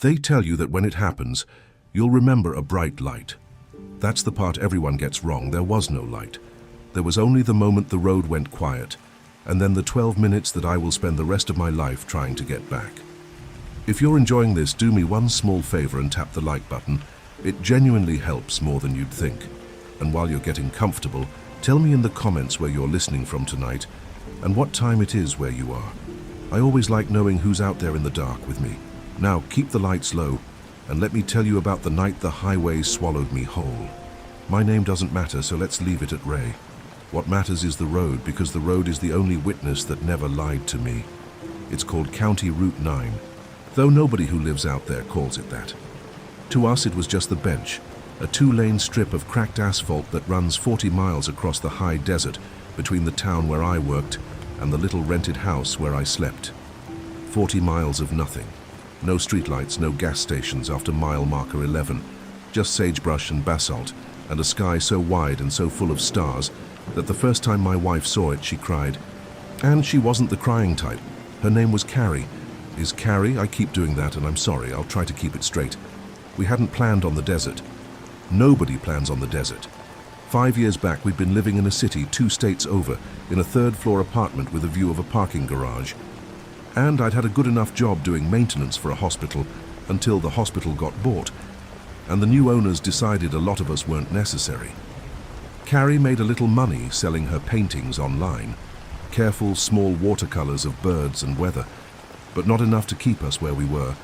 They tell you that when it happens, you'll remember a bright light. That's the part everyone gets wrong. There was no light. There was only the moment the road went quiet, and then the 12 minutes that I will spend the rest of my life trying to get back. If you're enjoying this, do me one small favor and tap the like button. It genuinely helps more than you'd think. And while you're getting comfortable, tell me in the comments where you're listening from tonight and what time it is where you are. I always like knowing who's out there in the dark with me. Now keep the lights low and let me tell you about the night the highway swallowed me whole. My name doesn't matter, so let's leave it at Ray. What matters is the road, because the road is the only witness that never lied to me. It's called County Route 9, though nobody who lives out there calls it that. To us, it was just the bench, a 2-lane strip of cracked asphalt that runs 40 miles across the high desert between the town where I worked and the little rented house where I slept. 40 miles of nothing. No streetlights, no gas stations after mile marker 11, just sagebrush and basalt, and a sky so wide and so full of stars that the first time my wife saw it, she cried. And she wasn't the crying type. Her name was Carrie. Is Carrie? I keep doing that, and I'm sorry. I'll try to keep it straight. We hadn't planned on the desert. Nobody plans on the desert. 5 years back, we'd been living in a city 2 states over, in a 3rd-floor apartment with a view of a parking garage. And I'd had a good enough job doing maintenance for a hospital until the hospital got bought, and the new owners decided a lot of us weren't necessary. Carrie made a little money selling her paintings online, careful small watercolors of birds and weather, but not enough to keep us where we were.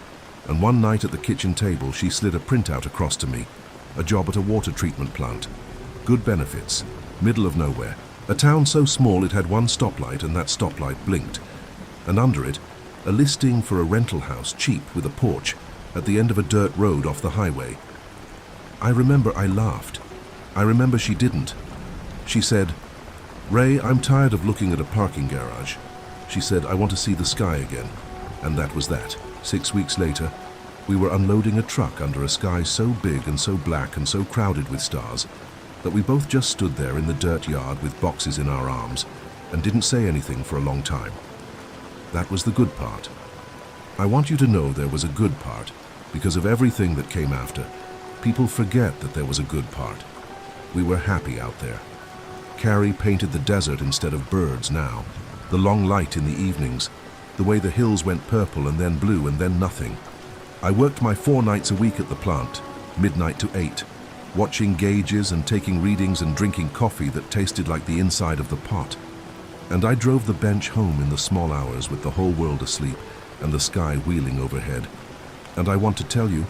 And one night at the kitchen table, she slid a printout across to me, a job at a water treatment plant. Good benefits, middle of nowhere. A town so small it had one stoplight, and that stoplight blinked. And under it, a listing for a rental house, cheap, with a porch, at the end of a dirt road off the highway. I remember I laughed. I remember she didn't. She said, "Ray, I'm tired of looking at a parking garage." She said, "I want to see the sky again." And that was that. 6 weeks later, we were unloading a truck under a sky so big and so black and so crowded with stars that we both just stood there in the dirt yard with boxes in our arms and didn't say anything for a long time. That was the good part. I want you to know there was a good part, because of everything that came after. People forget that there was a good part. We were happy out there. Carrie painted the desert instead of birds now, the long light in the evenings, the way the hills went purple and then blue and then nothing. I worked my 4 nights a week at the plant, midnight to 8, watching gauges and taking readings and drinking coffee that tasted like the inside of the pot. And I drove the bench home in the small hours with the whole world asleep and the sky wheeling overhead. And I want to tell you,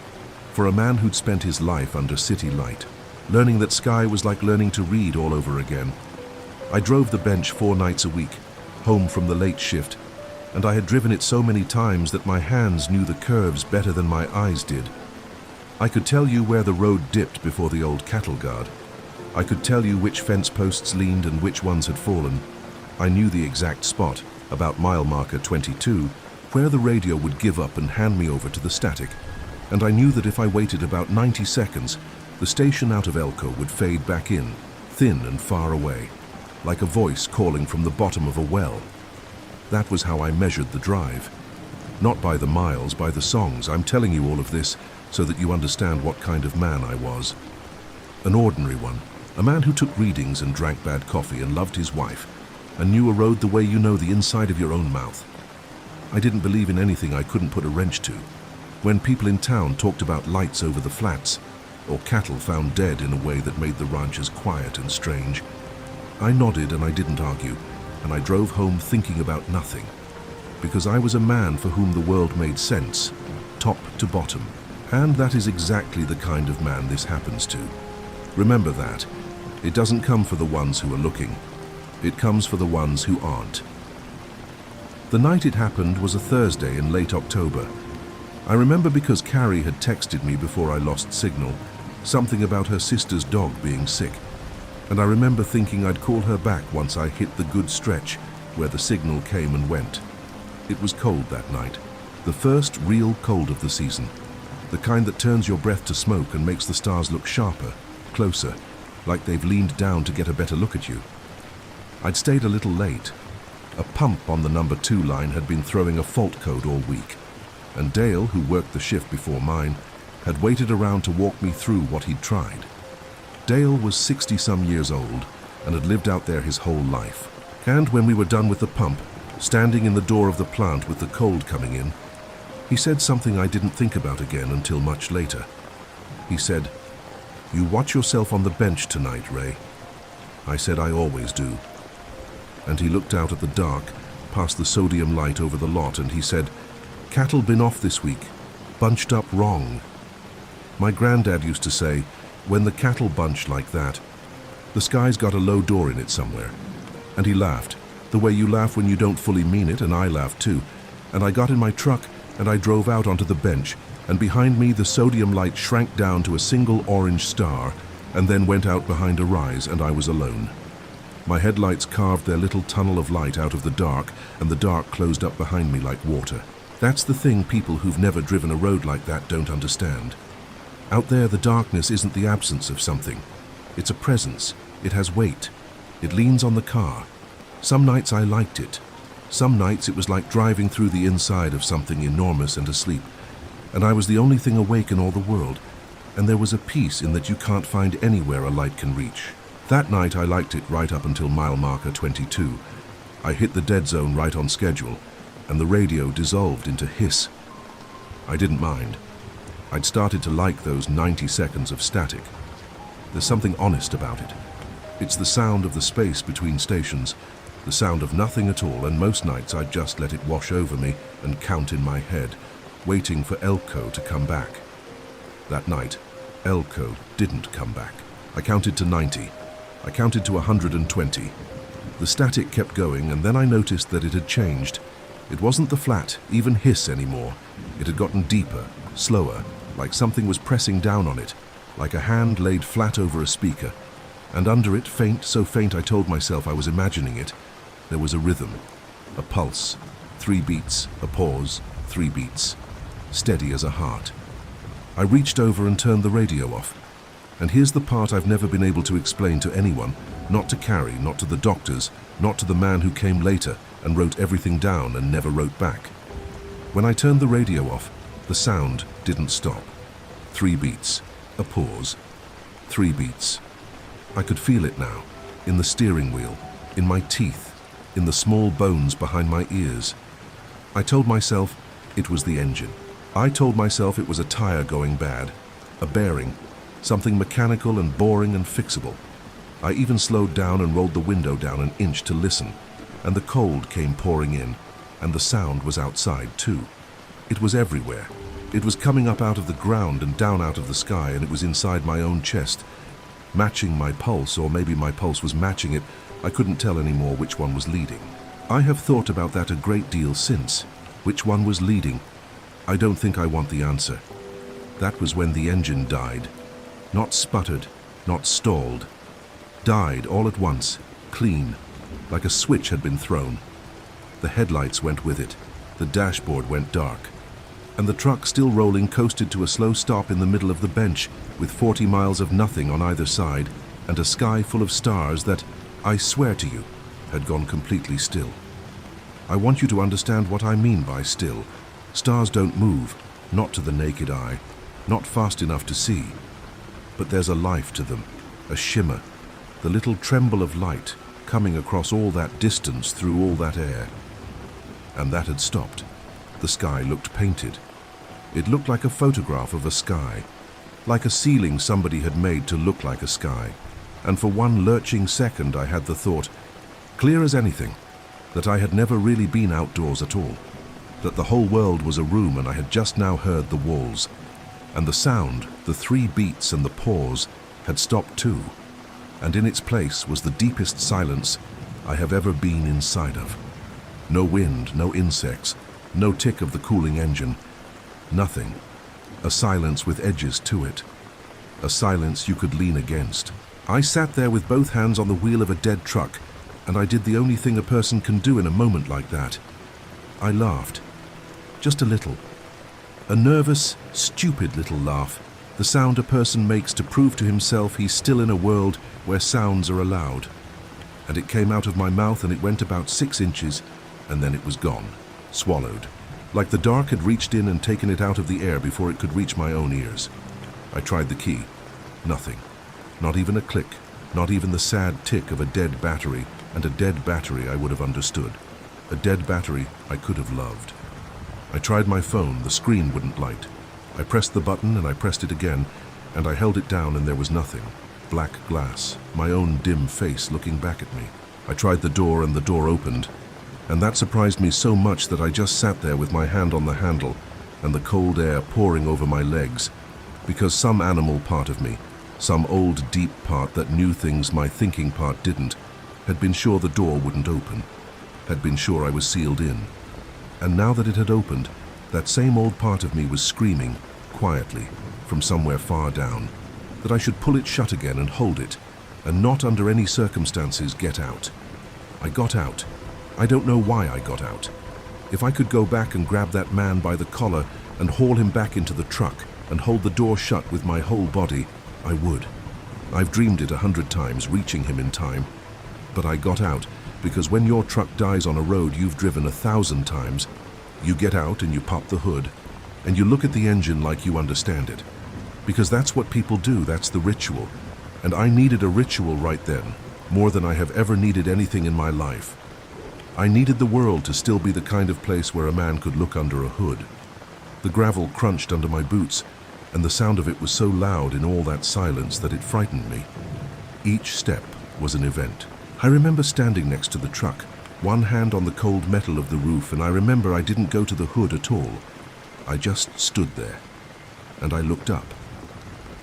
for a man who'd spent his life under city light, learning that sky was like learning to read all over again. I drove the bench 4 nights a week, home from the late shift, and I had driven it so many times that my hands knew the curves better than my eyes did. I could tell you where the road dipped before the old cattle guard. I could tell you which fence posts leaned and which ones had fallen. I knew the exact spot, about mile marker 22, where the radio would give up and hand me over to the static. And I knew that if I waited about 90 seconds, the station out of Elko would fade back in, thin and far away, like a voice calling from the bottom of a well. That was how I measured the drive. Not by the miles, by the songs. I'm telling you all of this so that you understand what kind of man I was. An ordinary one. A man who took readings and drank bad coffee and loved his wife and knew a road the way you know the inside of your own mouth. I didn't believe in anything I couldn't put a wrench to. When people in town talked about lights over the flats or cattle found dead in a way that made the ranches quiet and strange, I nodded and I didn't argue, and I drove home thinking about nothing, because I was a man for whom the world made sense, top to bottom. And that is exactly the kind of man this happens to. Remember that. It doesn't come for the ones who are looking. It comes for the ones who aren't. The night it happened was a Thursday in late October. I remember because Carrie had texted me before I lost signal, something about her sister's dog being sick. And I remember thinking I'd call her back once I hit the good stretch where the signal came and went. It was cold that night, the first real cold of the season, the kind that turns your breath to smoke and makes the stars look sharper, closer, like they've leaned down to get a better look at you. I'd stayed a little late. A pump on the number 2 line had been throwing a fault code all week, and Dale, who worked the shift before mine, had waited around to walk me through what he'd tried. Dale was 60-some years old and had lived out there his whole life. And when we were done with the pump, standing in the door of the plant with the cold coming in, he said something I didn't think about again until much later. He said, "You watch yourself on the bench tonight, Ray." I said, "I always do." And he looked out at the dark, past the sodium light over the lot, and he said, "Cattle been off this week, bunched up wrong." My granddad used to say, when the cattle bunch like that, the sky's got a low door in it somewhere. And he laughed, the way you laugh when you don't fully mean it, and I laughed too. And I got in my truck and I drove out onto the bench, and behind me the sodium light shrank down to a single orange star and then went out behind a rise, and I was alone. My headlights carved their little tunnel of light out of the dark, and the dark closed up behind me like water. That's the thing people who've never driven a road like that don't understand. Out there, the darkness isn't the absence of something. It's a presence. It has weight. It leans on the car. Some nights I liked it. Some nights it was like driving through the inside of something enormous and asleep. And I was the only thing awake in all the world. And there was a peace in that you can't find anywhere a light can reach. That night I liked it right up until mile marker 22. I hit the dead zone right on schedule, and the radio dissolved into hiss. I didn't mind. I'd started to like those 90 seconds of static. There's something honest about it. It's the sound of the space between stations, the sound of nothing at all, and most nights I'd just let it wash over me and count in my head, waiting for Elko to come back. That night, Elko didn't come back. I counted to 90. I counted to 120. The static kept going, and then I noticed that it had changed. It wasn't the flat, even hiss anymore. It had gotten deeper, slower, like something was pressing down on it, like a hand laid flat over a speaker. And under it, faint, so faint I told myself I was imagining it, there was a rhythm, a pulse, 3 beats, a pause, 3 beats, steady as a heart. I reached over and turned the radio off. And here's the part I've never been able to explain to anyone, not to Carrie, not to the doctors, not to the man who came later and wrote everything down and never wrote back. When I turned the radio off, the sound didn't stop. 3 beats, a pause, 3 beats. I could feel it now, in the steering wheel, in my teeth, in the small bones behind my ears. I told myself it was the engine. I told myself it was a tire going bad, a bearing, something mechanical and boring and fixable. I even slowed down and rolled the window down an inch to listen, and the cold came pouring in, and the sound was outside too. It was everywhere. It was coming up out of the ground and down out of the sky, and it was inside my own chest, matching my pulse, or maybe my pulse was matching it. I couldn't tell anymore which one was leading. I have thought about that a great deal since. Which one was leading? I don't think I want the answer. That was when the engine died. Not sputtered, not stalled. Died all at once, clean, like a switch had been thrown. The headlights went with it. The dashboard went dark. And the truck, still rolling, coasted to a slow stop in the middle of the bench, with 40 miles of nothing on either side, and a sky full of stars that, I swear to you, had gone completely still. I want you to understand what I mean by still. Stars don't move, not to the naked eye, not fast enough to see. But there's a life to them, a shimmer, the little tremble of light coming across all that distance through all that air. And that had stopped. The sky looked painted. It looked like a photograph of a sky, like a ceiling somebody had made to look like a sky. And for one lurching second I had the thought, clear as anything, that I had never really been outdoors at all, that the whole world was a room and I had just now heard the walls. And the sound, the 3 beats and the pause, had stopped too, and in its place was the deepest silence I have ever been inside of. No wind, no insects, no tick of the cooling engine, nothing. A silence with edges to it. A silence you could lean against. I sat there with both hands on the wheel of a dead truck, and I did the only thing a person can do in a moment like that. I laughed. Just a little. A nervous, stupid little laugh. The sound a person makes to prove to himself he's still in a world where sounds are allowed. And it came out of my mouth and it went about 6 inches, and then it was gone, swallowed. like the dark had reached in and taken it out of the air before it could reach my own ears. I tried the key. Nothing. Not even a click, not even the sad tick of a dead battery, and a dead battery I would have understood. A dead battery I could have loved. I tried my phone, the screen wouldn't light. I pressed the button and I pressed it again, and I held it down and there was nothing. Black glass, my own dim face looking back at me. I tried the door and the door opened, and that surprised me so much that I just sat there with my hand on the handle and the cold air pouring over my legs, because some animal part of me, some old deep part that knew things my thinking part didn't, had been sure the door wouldn't open, had been sure I was sealed in. And now that it had opened, that same old part of me was screaming, quietly, from somewhere far down, that I should pull it shut again and hold it, and not under any circumstances get out. I got out. I don't know why I got out. If I could go back and grab that man by the collar and haul him back into the truck and hold the door shut with my whole body, I would. I've dreamed it 100 times, reaching him in time. But I got out because when your truck dies on a road you've driven 1,000 times, you get out and you pop the hood and you look at the engine like you understand it. Because that's what people do, that's the ritual. And I needed a ritual right then, more than I have ever needed anything in my life. I needed the world to still be the kind of place where a man could look under a hood. The gravel crunched under my boots, and the sound of it was so loud in all that silence that it frightened me. Each step was an event. I remember standing next to the truck, one hand on the cold metal of the roof, and I remember I didn't go to the hood at all. I just stood there, and I looked up,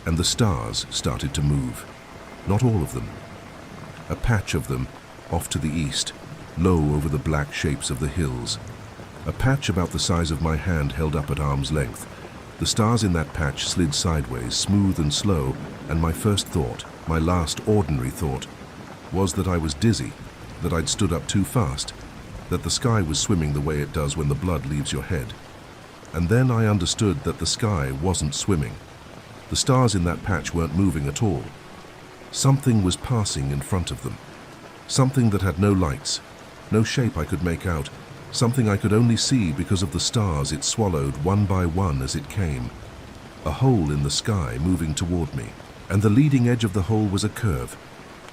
and the stars started to move. Not all of them. A patch of them, off to the east, low over the black shapes of the hills. A patch about the size of my hand held up at arm's length. The stars in that patch slid sideways, smooth and slow, and my first thought, my last ordinary thought, was that I was dizzy, that I'd stood up too fast, that the sky was swimming the way it does when the blood leaves your head. And then I understood that the sky wasn't swimming. The stars in that patch weren't moving at all. Something was passing in front of them. Something that had no lights, no shape I could make out, something I could only see because of the stars it swallowed one by one as it came. A hole in the sky moving toward me, and the leading edge of the hole was a curve,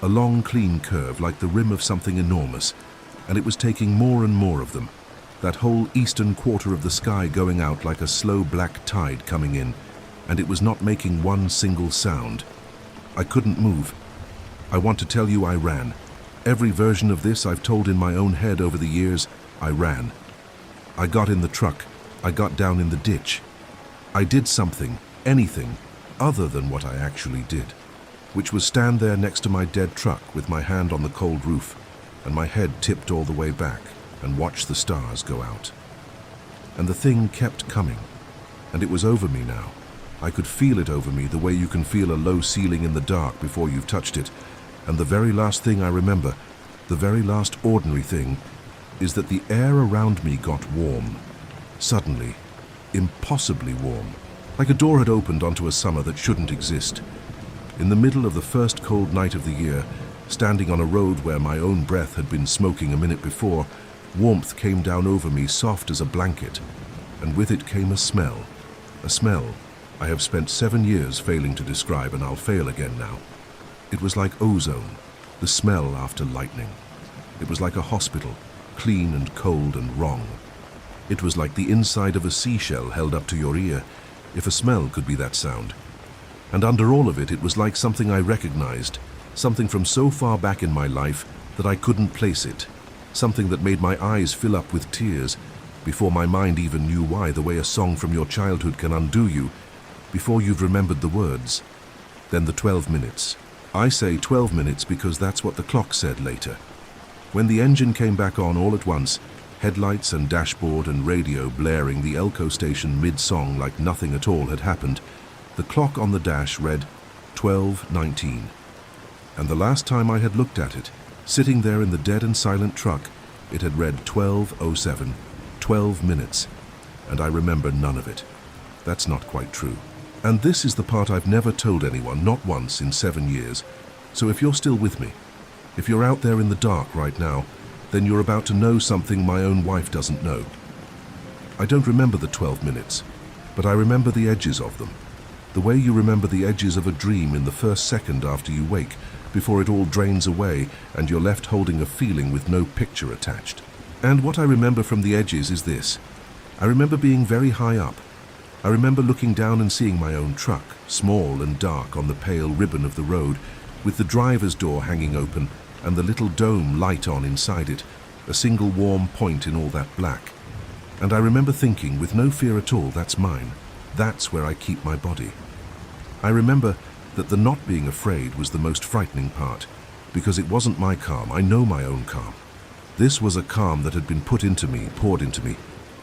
a long, clean curve like the rim of something enormous, and it was taking more and more of them, that whole eastern quarter of the sky going out like a slow black tide coming in, and it was not making one single sound. I couldn't move. I want to tell you I ran. Every version of this I've told in my own head over the years. I ran. I got in the truck. I got down in the ditch. I did something, anything, other than what I actually did, which was stand there next to my dead truck with my hand on the cold roof and my head tipped all the way back and watch the stars go out. And the thing kept coming, and it was over me now. I could feel it over me the way you can feel a low ceiling in the dark before you've touched it. And the very last thing I remember, the very last ordinary thing, is that the air around me got warm. Suddenly, impossibly warm, like a door had opened onto a summer that shouldn't exist. In the middle of the first cold night of the year, standing on a road where my own breath had been smoking a minute before, warmth came down over me soft as a blanket, and with it came a smell I have spent 7 years failing to describe, and I'll fail again now. It was like ozone, the smell after lightning. It was like a hospital, clean and cold and wrong. It was like the inside of a seashell held up to your ear, if a smell could be that sound. And under all of it, it was like something I recognized, something from so far back in my life that I couldn't place it, something that made my eyes fill up with tears, before my mind even knew why, the way a song from your childhood can undo you, before you've remembered the words. Then the 12 minutes. I say 12 minutes because that's what the clock said later. When the engine came back on all at once, headlights and dashboard and radio blaring the Elko station mid-song like nothing at all had happened, the clock on the dash read 12:19. And the last time I had looked at it, sitting there in the dead and silent truck, it had read 12:07, 12 minutes, and I remember none of it. That's not quite true. And this is the part I've never told anyone, not once in 7 years. So if you're still with me, if you're out there in the dark right now, then you're about to know something my own wife doesn't know. I don't remember the 12 minutes, but I remember the edges of them. The way you remember the edges of a dream in the first second after you wake, before it all drains away and you're left holding a feeling with no picture attached. And what I remember from the edges is this. I remember being very high up. I remember looking down and seeing my own truck, small and dark on the pale ribbon of the road, with the driver's door hanging open and the little dome light on inside it, a single warm point in all that black. And I remember thinking, with no fear at all, that's mine. That's where I keep my body. I remember that the not being afraid was the most frightening part, because it wasn't my calm. I know my own calm. This was a calm that had been put into me, poured into me,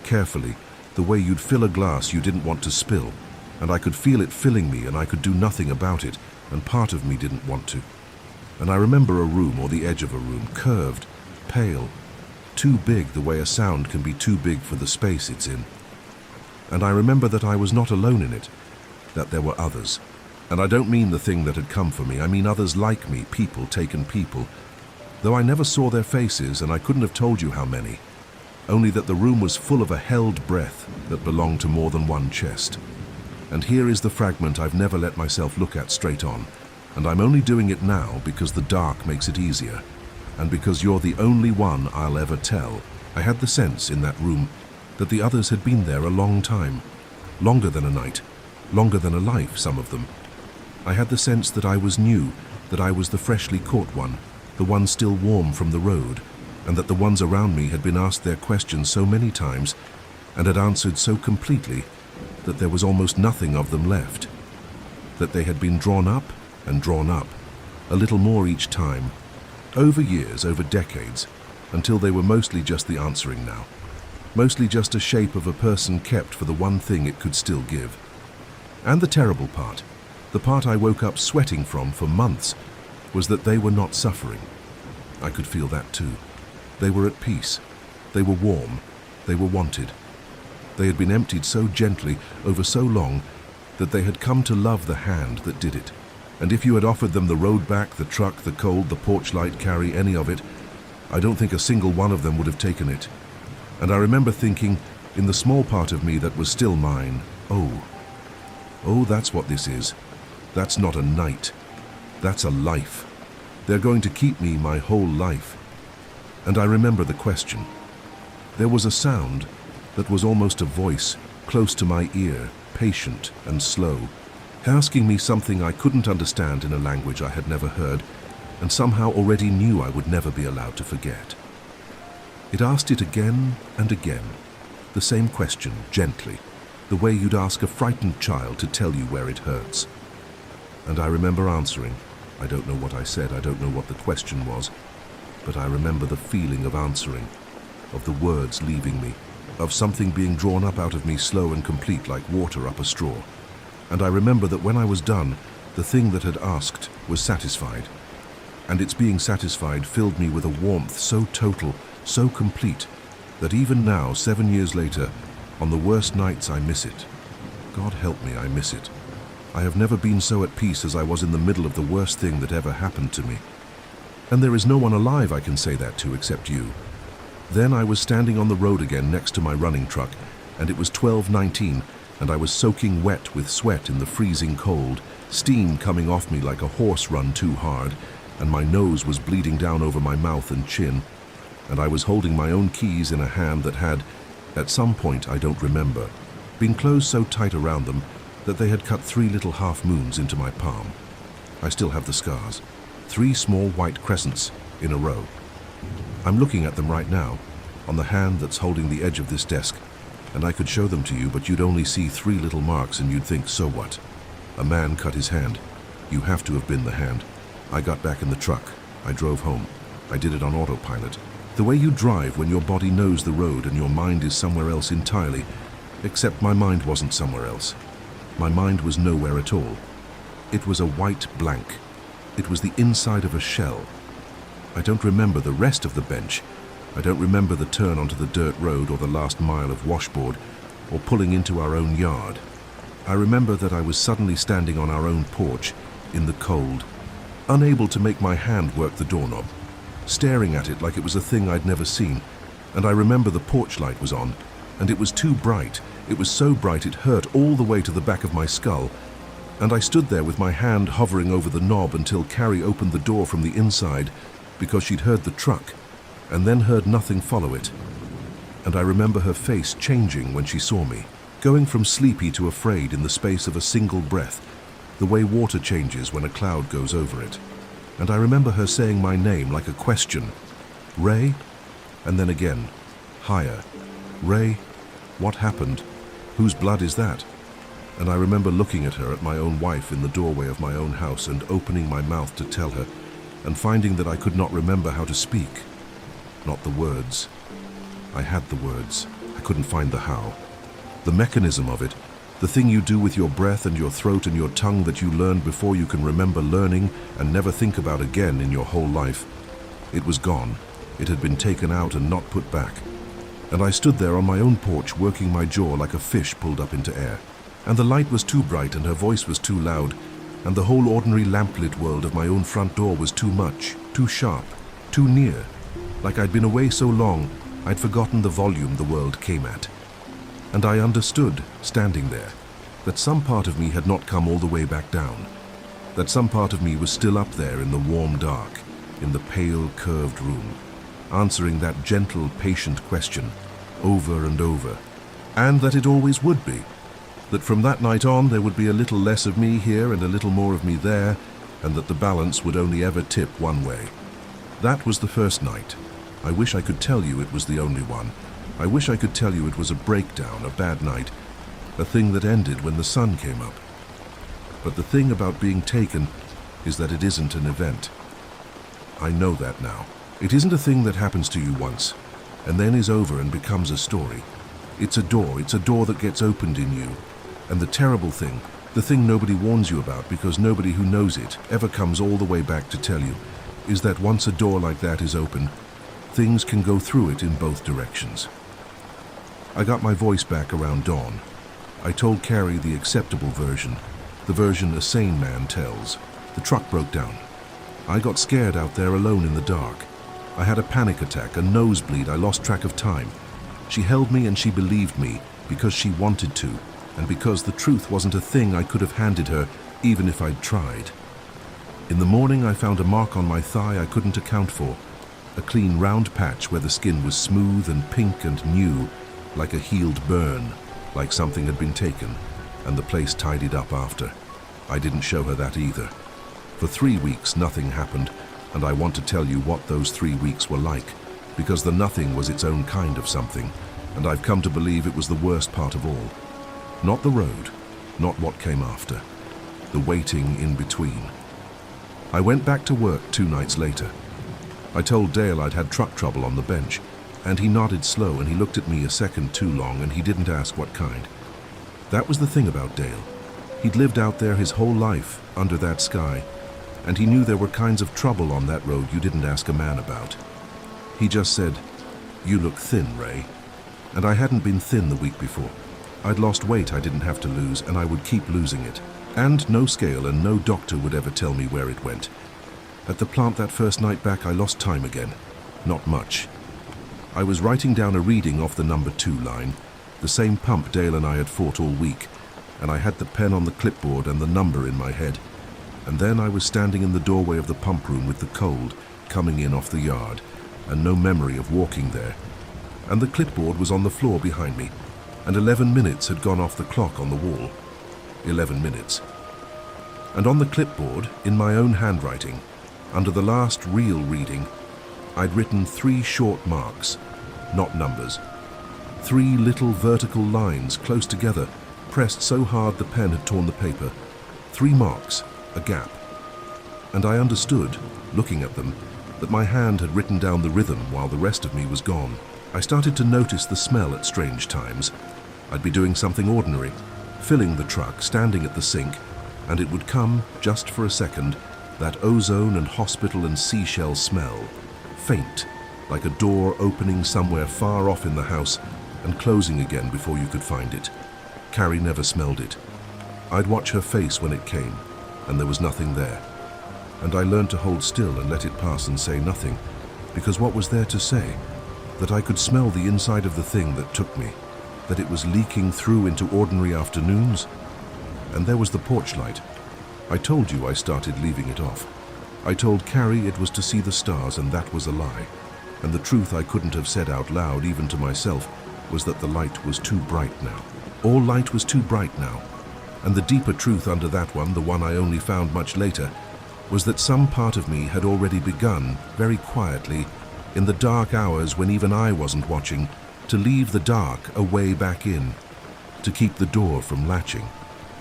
carefully, the way you'd fill a glass you didn't want to spill, and I could feel it filling me and I could do nothing about it, and part of me didn't want to. And I remember a room, or the edge of a room, curved, pale, too big the way a sound can be too big for the space it's in. And I remember that I was not alone in it, that there were others. And I don't mean the thing that had come for me, I mean others like me, people, taken people, though I never saw their faces and I couldn't have told you how many, only that the room was full of a held breath that belonged to more than one chest. And here is the fragment I've never let myself look at straight on, and I'm only doing it now because the dark makes it easier, and because you're the only one I'll ever tell. I had the sense in that room that the others had been there a long time, longer than a night, longer than a life, some of them. I had the sense that I was new, that I was the freshly caught one, the one still warm from the road, and that the ones around me had been asked their questions so many times and had answered so completely that there was almost nothing of them left, that they had been drawn up and drawn up, a little more each time, over years, over decades, until they were mostly just the answering now, mostly just a shape of a person kept for the one thing it could still give. And the terrible part, the part I woke up sweating from for months, was that they were not suffering. I could feel that too. They were at peace. They were warm. They were wanted. They had been emptied so gently over so long that they had come to love the hand that did it. And if you had offered them the road back, the truck, the cold, the porch light carry, any of it, I don't think a single one of them would have taken it. And I remember thinking, in the small part of me that was still mine, oh, that's what this is. That's not a night. That's a life. They're going to keep me my whole life. And I remember the question. There was a sound that was almost a voice, close to my ear, patient and slow, asking me something I couldn't understand in a language I had never heard, and somehow already knew I would never be allowed to forget. It asked it again and again, the same question, gently, the way you'd ask a frightened child to tell you where it hurts. And I remember answering. I don't know what I said, I don't know what the question was, but I remember the feeling of answering, of the words leaving me, of something being drawn up out of me slow and complete like water up a straw. And I remember that when I was done, the thing that had asked was satisfied. And its being satisfied filled me with a warmth so total, so complete, that even now, 7 years later, on the worst nights I miss it. God help me, I miss it. I have never been so at peace as I was in the middle of the worst thing that ever happened to me. And there is no one alive I can say that to except you. Then I was standing on the road again next to my running truck, and it was 12:19, and I was soaking wet with sweat in the freezing cold, steam coming off me like a horse run too hard, and my nose was bleeding down over my mouth and chin, and I was holding my own keys in a hand that had, at some point I don't remember, been closed so tight around them that they had cut 3 little half moons into my palm. I still have the scars, 3 small white crescents in a row. I'm looking at them right now, on the hand that's holding the edge of this desk, and I could show them to you, but you'd only see 3 little marks and you'd think, so what? A man cut his hand. You have to have been the hand. I got back in the truck. I drove home. I did it on autopilot. The way you drive when your body knows the road and your mind is somewhere else entirely, except my mind wasn't somewhere else. My mind was nowhere at all. It was a white blank. It was the inside of a shell. I don't remember the rest of the bench. I don't remember the turn onto the dirt road or the last mile of washboard or pulling into our own yard. I remember that I was suddenly standing on our own porch in the cold, unable to make my hand work the doorknob, staring at it like it was a thing I'd never seen, and I remember the porch light was on, and it was too bright. It was so bright it hurt all the way to the back of my skull, and I stood there with my hand hovering over the knob until Carrie opened the door from the inside because she'd heard the truck, and then heard nothing follow it. And I remember her face changing when she saw me, going from sleepy to afraid in the space of a single breath, the way water changes when a cloud goes over it. And I remember her saying my name like a question, "Ray?" And then again, higher, "Ray, what happened? Whose blood is that?" And I remember looking at her, at my own wife in the doorway of my own house, and opening my mouth to tell her, and finding that I could not remember how to speak. Not the words. I had the words. I couldn't find the how. The mechanism of it, the thing you do with your breath and your throat and your tongue that you learned before you can remember learning and never think about again in your whole life. It was gone. It had been taken out and not put back. And I stood there on my own porch working my jaw like a fish pulled up into air. And the light was too bright and her voice was too loud, and the whole ordinary lamplit world of my own front door was too much, too sharp, too near. Like I'd been away so long, I'd forgotten the volume the world came at. And I understood, standing there, that some part of me had not come all the way back down, that some part of me was still up there in the warm dark, in the pale, curved room, answering that gentle, patient question over and over, and that it always would be, that from that night on there would be a little less of me here and a little more of me there, and that the balance would only ever tip one way. That was the first night. I wish I could tell you it was the only one. I wish I could tell you it was a breakdown, a bad night, a thing that ended when the sun came up. But the thing about being taken is that it isn't an event. I know that now. It isn't a thing that happens to you once, and then is over and becomes a story. It's a door that gets opened in you. And the terrible thing, the thing nobody warns you about because nobody who knows it ever comes all the way back to tell you, is that once a door like that is open, things can go through it in both directions. I got my voice back around dawn. I told Carrie the acceptable version, the version a sane man tells. The truck broke down. I got scared out there alone in the dark. I had a panic attack, a nosebleed, I lost track of time. She held me and she believed me because she wanted to, and because the truth wasn't a thing I could have handed her even if I'd tried. In the morning I found a mark on my thigh I couldn't account for, a clean round patch where the skin was smooth and pink and new, like a healed burn, like something had been taken, and the place tidied up after. I didn't show her that either. For 3 weeks nothing happened, and I want to tell you what those 3 weeks were like, because the nothing was its own kind of something, and I've come to believe it was the worst part of all. Not the road, not what came after, the waiting in between. I went back to work 2 nights later. I told Dale I'd had truck trouble on the bench, and he nodded slow and he looked at me a second too long and he didn't ask what kind. That was the thing about Dale. He'd lived out there his whole life, under that sky, and he knew there were kinds of trouble on that road you didn't ask a man about. He just said, "You look thin, Ray." And I hadn't been thin the week before. I'd lost weight I didn't have to lose, and I would keep losing it. And no scale and no doctor would ever tell me where it went. At the plant that first night back, I lost time again. Not much. I was writing down a reading off the number 2 line, the same pump Dale and I had fought all week, and I had the pen on the clipboard and the number in my head. And then I was standing in the doorway of the pump room with the cold coming in off the yard, and no memory of walking there. And the clipboard was on the floor behind me, and 11 minutes had gone off the clock on the wall. 11 minutes. And on the clipboard, in my own handwriting, under the last real reading, I'd written 3 short marks, not numbers. 3 little vertical lines close together, pressed so hard the pen had torn the paper. 3 marks, a gap. And I understood, looking at them, that my hand had written down the rhythm while the rest of me was gone. I started to notice the smell at strange times. I'd be doing something ordinary, filling the truck, standing at the sink, and it would come, just for a second, that ozone and hospital and seashell smell, faint, like a door opening somewhere far off in the house and closing again before you could find it. Carrie never smelled it. I'd watch her face when it came, and there was nothing there. And I learned to hold still and let it pass and say nothing, because what was there to say? That I could smell the inside of the thing that took me. that it was leaking through into ordinary afternoons. And there was the porch light. I told you I started leaving it off. I told Carrie it was to see the stars, and that was a lie. And the truth I couldn't have said out loud, even to myself, was that the light was too bright now. All light was too bright now. And the deeper truth under that one, the one I only found much later, was that some part of me had already begun, very quietly, in the dark hours when even I wasn't watching, to leave the dark a way back in, to keep the door from latching.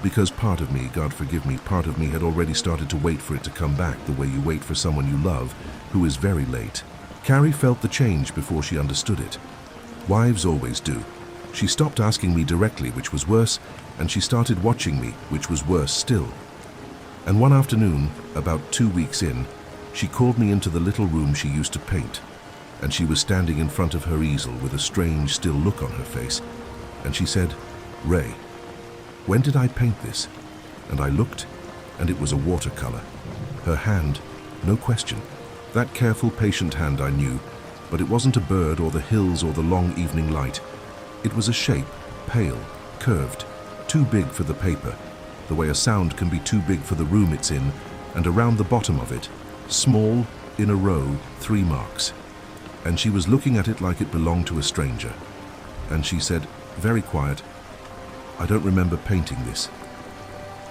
Because part of me, God forgive me, part of me had already started to wait for it to come back the way you wait for someone you love, who is very late. Carrie felt the change before she understood it. Wives always do. She stopped asking me directly, which was worse, and she started watching me, which was worse still. And one afternoon, about 2 weeks in, she called me into the little room she used to paint, and she was standing in front of her easel with a strange, still look on her face, and she said, "Ray, when did I paint this?" And I looked, and it was a watercolor. Her hand, no question. That careful, patient hand I knew, but it wasn't a bird or the hills or the long evening light. It was a shape, pale, curved, too big for the paper, the way a sound can be too big for the room it's in, and around the bottom of it, small, in a row, 3 marks. And she was looking at it like it belonged to a stranger. And she said, very quiet, "I don't remember painting this.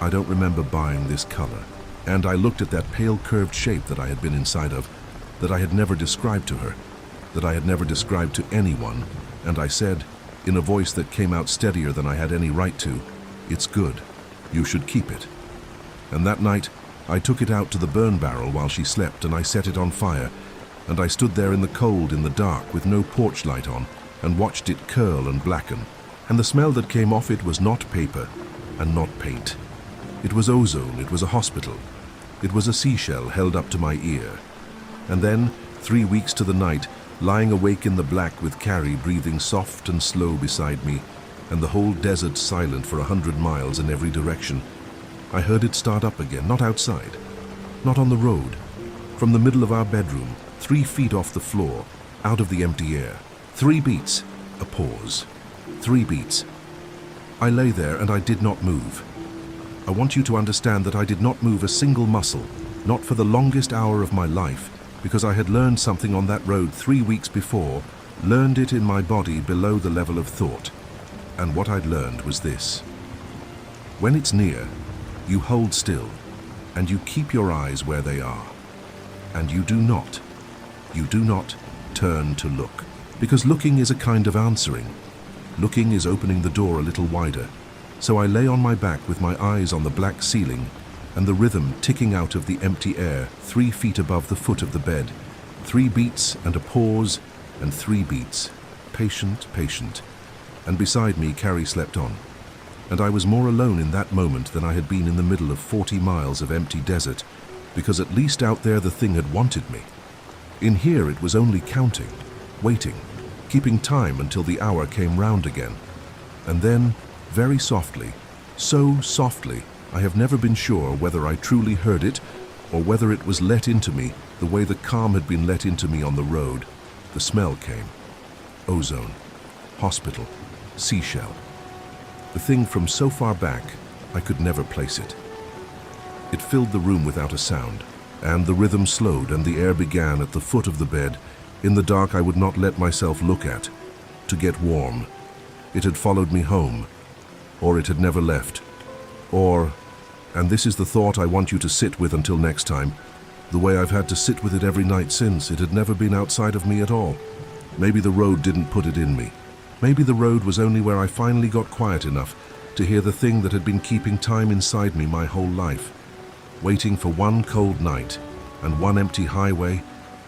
I don't remember buying this color." And I looked at that pale curved shape that I had been inside of, that I had never described to her, that I had never described to anyone, and I said, in a voice that came out steadier than I had any right to, "It's good. You should keep it." And that night, I took it out to the burn barrel while she slept, and I set it on fire, and I stood there in the cold, in the dark, with no porch light on, and watched it curl and blacken. And the smell that came off it was not paper and not paint. It was ozone, it was a hospital. It was a seashell held up to my ear. And then, 3 weeks to the night, lying awake in the black with Carrie breathing soft and slow beside me, and the whole desert silent for 100 miles in every direction, I heard it start up again, not outside, not on the road, from the middle of our bedroom, 3 feet off the floor, out of the empty air. 3 beats, a pause. 3 beats. I lay there and I did not move. I want you to understand that I did not move a single muscle, not for the longest hour of my life, because I had learned something on that road 3 weeks before, learned it in my body below the level of thought. And what I'd learned was this. When it's near, you hold still, and you keep your eyes where they are. And you do not turn to look. Because looking is a kind of answering. Looking is opening the door a little wider. So I lay on my back with my eyes on the black ceiling, and the rhythm ticking out of the empty air 3 feet above the foot of the bed. 3 beats and a pause, and 3 beats. Patient, patient. And beside me, Carrie slept on. And I was more alone in that moment than I had been in the middle of 40 miles of empty desert, because at least out there the thing had wanted me. In here it was only counting, waiting, keeping time until the hour came round again. And then, very softly, so softly, I have never been sure whether I truly heard it or whether it was let into me the way the calm had been let into me on the road. The smell came. Ozone. Hospital. Seashell. The thing from so far back, I could never place it. It filled the room without a sound, and the rhythm slowed and the air began at the foot of the bed, in the dark I would not let myself look at, to get warm. It had followed me home, or it had never left. Or, and this is the thought I want you to sit with until next time, the way I've had to sit with it every night since, it had never been outside of me at all. Maybe the road didn't put it in me. Maybe the road was only where I finally got quiet enough to hear the thing that had been keeping time inside me my whole life, waiting for one cold night, and one empty highway,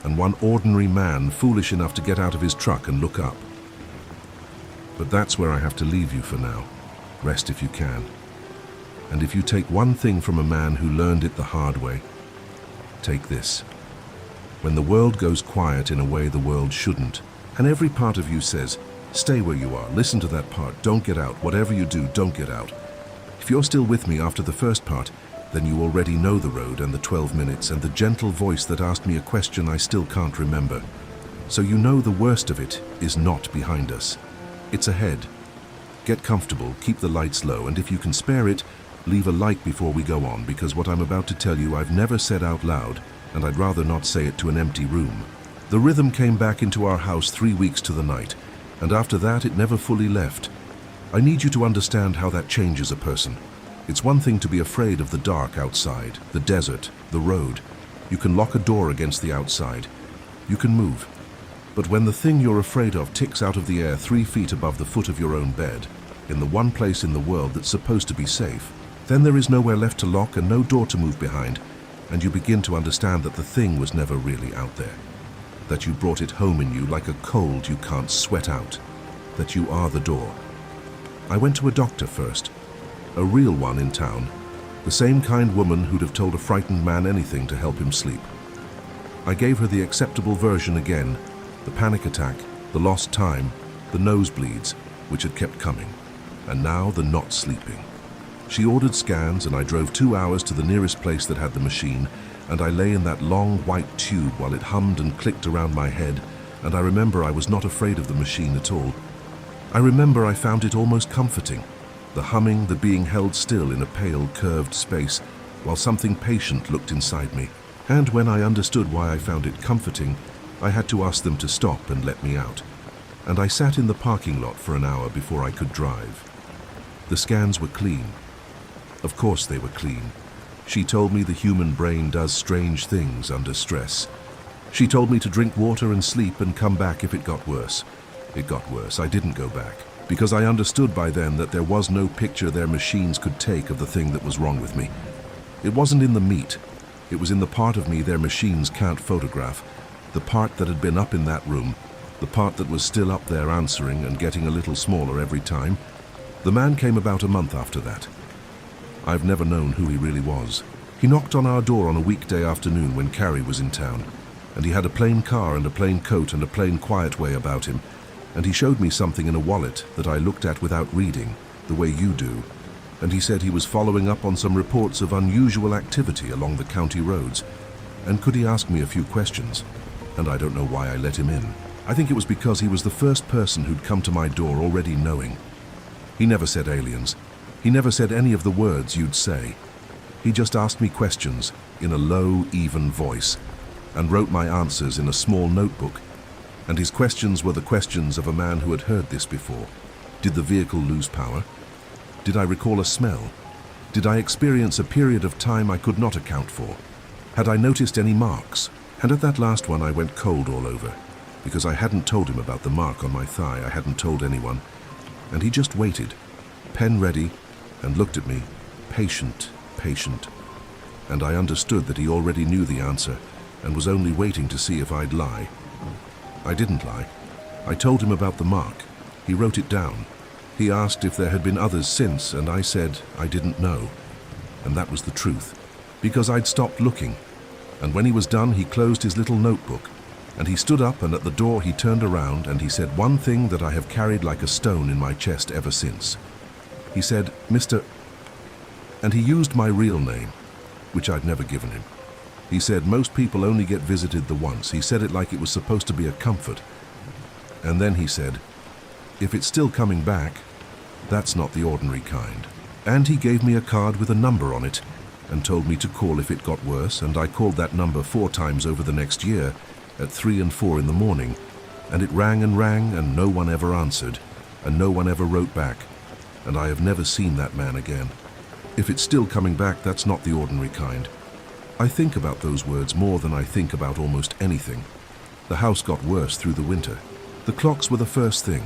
and one ordinary man foolish enough to get out of his truck and look up. But that's where I have to leave you for now. Rest if you can. And if you take one thing from a man who learned it the hard way, take this. When the world goes quiet in a way the world shouldn't, and every part of you says, stay where you are, listen to that part, don't get out, whatever you do, don't get out. If you're still with me after the first part, then you already know the road and the 12 minutes and the gentle voice that asked me a question I still can't remember. So you know the worst of it is not behind us. It's ahead. Get comfortable, keep the lights low, and if you can spare it, leave a like before we go on, because what I'm about to tell you I've never said out loud, and I'd rather not say it to an empty room. The rhythm came back into our house 3 weeks to the night, and after that it never fully left. I need you to understand how that changes a person. It's one thing to be afraid of the dark outside, the desert, the road. You can lock a door against the outside. You can move. But when the thing you're afraid of ticks out of the air 3 feet above the foot of your own bed, in the one place in the world that's supposed to be safe, then there is nowhere left to lock and no door to move behind, and you begin to understand that the thing was never really out there. That you brought it home in you like a cold you can't sweat out. That you are the door. I went to a doctor first. A real one in town. The same kind woman who'd have told a frightened man anything to help him sleep. I gave her the acceptable version again, the panic attack, the lost time, the nosebleeds, which had kept coming, and now the not sleeping. She ordered scans and I drove 2 hours to the nearest place that had the machine, and I lay in that long white tube while it hummed and clicked around my head, and I remember I was not afraid of the machine at all. I remember I found it almost comforting. The humming, the being held still in a pale, curved space, while something patient looked inside me. And when I understood why I found it comforting, I had to ask them to stop and let me out. And I sat in the parking lot for an hour before I could drive. The scans were clean. Of course they were clean. She told me the human brain does strange things under stress. She told me to drink water and sleep and come back if it got worse. It got worse. I didn't go back, because I understood by then that there was no picture their machines could take of the thing that was wrong with me. It wasn't in the meat. It was in the part of me their machines can't photograph, the part that had been up in that room, the part that was still up there answering and getting a little smaller every time. The man came about a month after that. I've never known who he really was. He knocked on our door on a weekday afternoon when Carrie was in town, and he had a plain car and a plain coat and a plain quiet way about him, and he showed me something in a wallet that I looked at without reading, the way you do, and he said he was following up on some reports of unusual activity along the county roads, and could he ask me a few questions, and I don't know why I let him in. I think it was because he was the first person who'd come to my door already knowing. He never said aliens. He never said any of the words you'd say. He just asked me questions in a low, even voice, and wrote my answers in a small notebook. And his questions were the questions of a man who had heard this before. Did the vehicle lose power? Did I recall a smell? Did I experience a period of time I could not account for? Had I noticed any marks? And at that last one I went cold all over, because I hadn't told him about the mark on my thigh. I hadn't told anyone. And he just waited, pen ready, and looked at me, patient, patient. And I understood that he already knew the answer and was only waiting to see if I'd lie. I didn't lie. I told him about the mark. He wrote it down. He asked if there had been others since, and I said I didn't know. And that was the truth, because I'd stopped looking. And when he was done, he closed his little notebook, and he stood up, and at the door he turned around and he said one thing that I have carried like a stone in my chest ever since. He said, "Mr." And he used my real name, which I'd never given him. He said most people only get visited the once. He said it like it was supposed to be a comfort. And then he said, "If it's still coming back, that's not the ordinary kind." And he gave me a card with a number on it and told me to call if it got worse, and I called that number 4 times over the next year at 3 and 4 in the morning, and it rang and no one ever answered, and no one ever wrote back, and I have never seen that man again. If it's still coming back, that's not the ordinary kind. I think about those words more than I think about almost anything. The house got worse through the winter. The clocks were the first thing.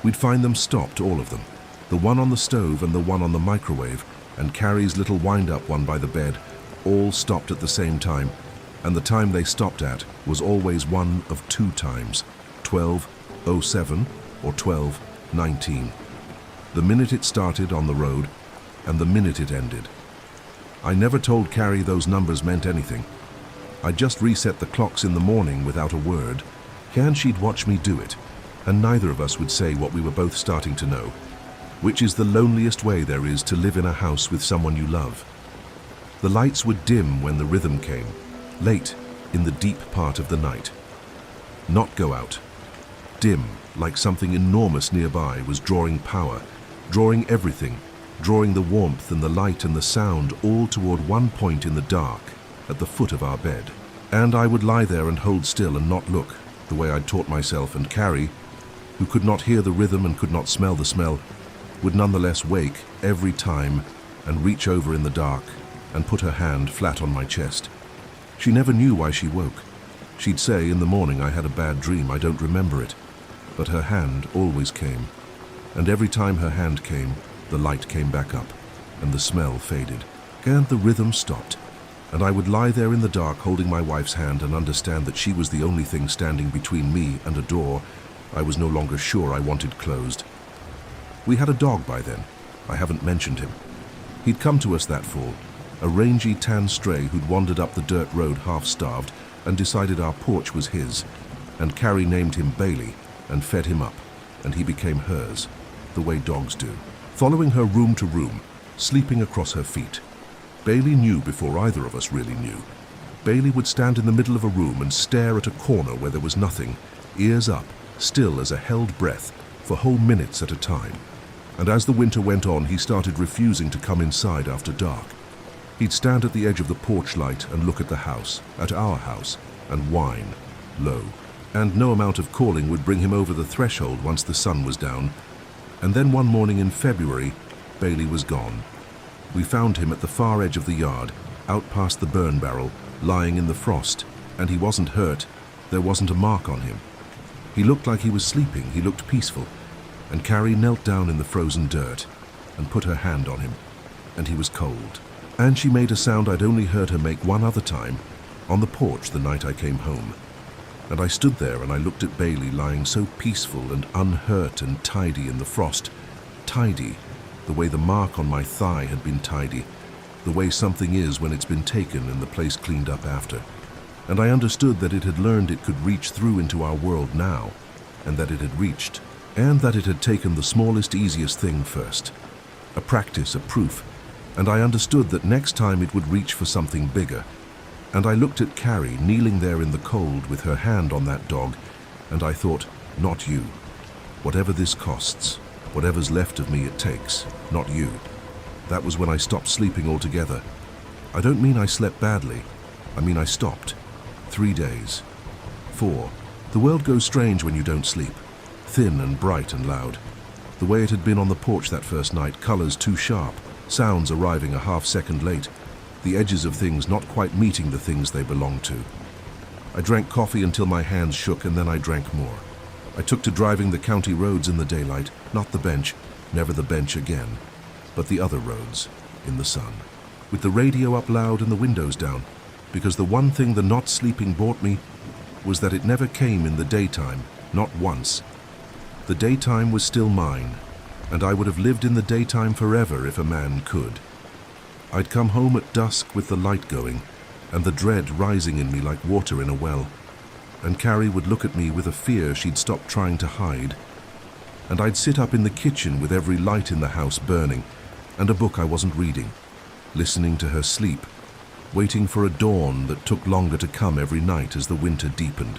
We'd find them stopped, all of them. The one on the stove and the one on the microwave, and Carrie's little wind-up one by the bed, all stopped at the same time, and the time they stopped at was always one of 2 times, 12:07 or 12:19. The minute it started on the road, and the minute it ended. I never told Carrie those numbers meant anything. I just reset the clocks in the morning without a word, and she'd watch me do it, and neither of us would say what we were both starting to know, which is the loneliest way there is to live in a house with someone you love. The lights would dim when the rhythm came, late in the deep part of the night. Not go out. Dim, like something enormous nearby was drawing power drawing everything, drawing the warmth and the light and the sound all toward one point in the dark, at the foot of our bed. And I would lie there and hold still and not look, the way I'd taught myself, and Carrie, who could not hear the rhythm and could not smell the smell, would nonetheless wake every time and reach over in the dark and put her hand flat on my chest. She never knew why she woke. She'd say, "In the morning I had a bad dream, I don't remember it." But her hand always came. And every time her hand came, the light came back up, and the smell faded, and the rhythm stopped. And I would lie there in the dark holding my wife's hand and understand that she was the only thing standing between me and a door I was no longer sure I wanted closed. We had a dog by then. I haven't mentioned him. He'd come to us that fall, a rangy tan stray who'd wandered up the dirt road half-starved and decided our porch was his, and Carrie named him Bailey and fed him up, and he became hers, the way dogs do, following her room to room, sleeping across her feet. Bailey knew before either of us really knew. Bailey would stand in the middle of a room and stare at a corner where there was nothing, ears up, still as a held breath, for whole minutes at a time. And as the winter went on, he started refusing to come inside after dark. He'd stand at the edge of the porch light and look at the house, at our house, and whine, low. And no amount of calling would bring him over the threshold once the sun was down. And then one morning in February, Bailey was gone. We found him at the far edge of the yard, out past the burn barrel, lying in the frost, and he wasn't hurt. There wasn't a mark on him. He looked like he was sleeping, he looked peaceful, and Carrie knelt down in the frozen dirt and put her hand on him, and he was cold. And she made a sound I'd only heard her make one other time, on the porch the night I came home. And I stood there and I looked at Bailey lying so peaceful and unhurt and tidy in the frost. Tidy, the way the mark on my thigh had been tidy, the way something is when it's been taken and the place cleaned up after. And I understood that it had learned it could reach through into our world now, and that it had reached, and that it had taken the smallest, easiest thing first. A practice, a proof, and I understood that next time it would reach for something bigger. And I looked at Carrie kneeling there in the cold with her hand on that dog, and I thought, not you. Whatever this costs, whatever's left of me it takes, not you. That was when I stopped sleeping altogether. I don't mean I slept badly, I mean I stopped. 3 days. 4. The world goes strange when you don't sleep. Thin and bright and loud. The way it had been on the porch that first night, colors too sharp, sounds arriving a half-second late, the edges of things not quite meeting the things they belonged to. I drank coffee until my hands shook, and then I drank more. I took to driving the county roads in the daylight, not the bench, never the bench again, but the other roads, in the sun, with the radio up loud and the windows down, because the one thing the not sleeping brought me was that it never came in the daytime, not once. The daytime was still mine, and I would have lived in the daytime forever if a man could. I'd come home at dusk with the light going, and the dread rising in me like water in a well, and Carrie would look at me with a fear she'd stopped trying to hide, and I'd sit up in the kitchen with every light in the house burning, and a book I wasn't reading, listening to her sleep, waiting for a dawn that took longer to come every night as the winter deepened.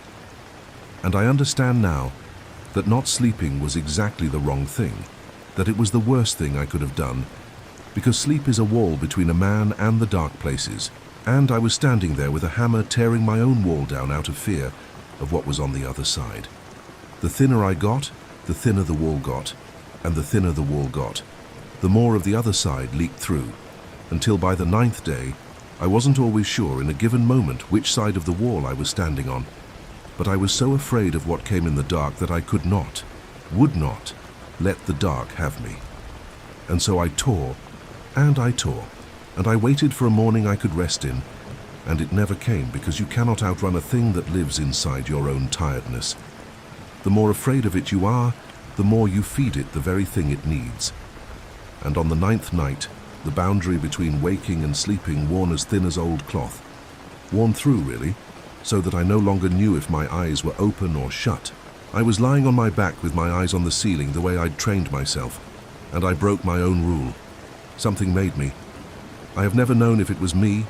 And I understand now that not sleeping was exactly the wrong thing, that it was the worst thing I could have done, because sleep is a wall between a man and the dark places, and I was standing there with a hammer tearing my own wall down out of fear of what was on the other side. The thinner I got, the thinner the wall got, and the thinner the wall got, the more of the other side leaked through, until by the 9th day, I wasn't always sure in a given moment which side of the wall I was standing on, but I was so afraid of what came in the dark that I could not, would not, let the dark have me. And so I tore, and I tore, and I waited for a morning I could rest in, and it never came, because you cannot outrun a thing that lives inside your own tiredness. The more afraid of it you are, the more you feed it the very thing it needs. And on the 9th night, the boundary between waking and sleeping worn as thin as old cloth, worn through really, so that I no longer knew if my eyes were open or shut. I was lying on my back with my eyes on the ceiling the way I'd trained myself, and I broke my own rule. Something made me. I have never known if it was me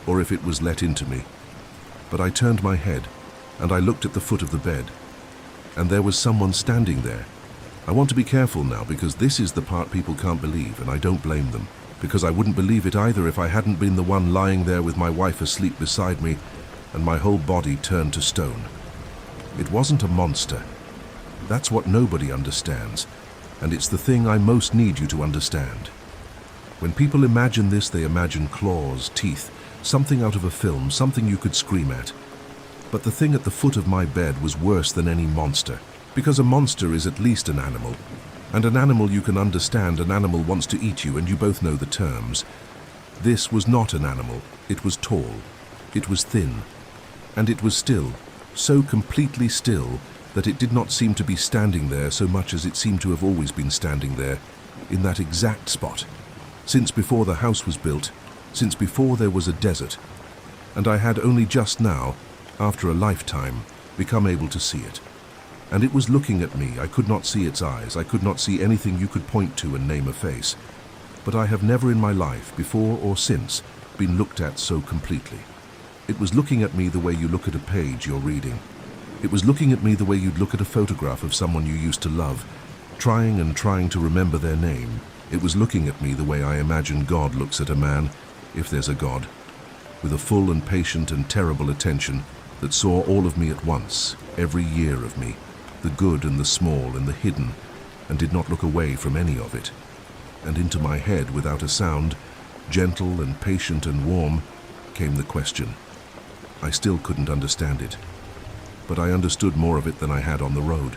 or if it was let into me. But I turned my head and I looked at the foot of the bed, and there was someone standing there, I want to be careful now because this is the part people can't believe, and I don't blame them. Because I wouldn't believe it either if I hadn't been the one lying there with my wife asleep beside me and my whole body turned to stone. It wasn't a monster. That's what nobody understands, and it's the thing I most need you to understand. When people imagine this, they imagine claws, teeth, something out of a film, something you could scream at. But the thing at the foot of my bed was worse than any monster, because a monster is at least an animal. And an animal you can understand, an animal wants to eat you, and you both know the terms. This was not an animal. It was tall. It was thin. And it was still, so completely still that it did not seem to be standing there so much as it seemed to have always been standing there, in that exact spot, since before the house was built, since before there was a desert. And I had only just now, after a lifetime, become able to see it. And it was looking at me. I could not see its eyes. I could not see anything you could point to and name a face. But I have never in my life, before or since, been looked at so completely. It was looking at me the way you look at a page you're reading. It was looking at me the way you'd look at a photograph of someone you used to love, trying and trying to remember their name. It was looking at me the way I imagine God looks at a man, if there's a God, with a full and patient and terrible attention that saw all of me at once, every year of me, the good and the small and the hidden, and did not look away from any of it. And into my head, without a sound, gentle and patient and warm, came the question. I still couldn't understand it, but I understood more of it than I had on the road.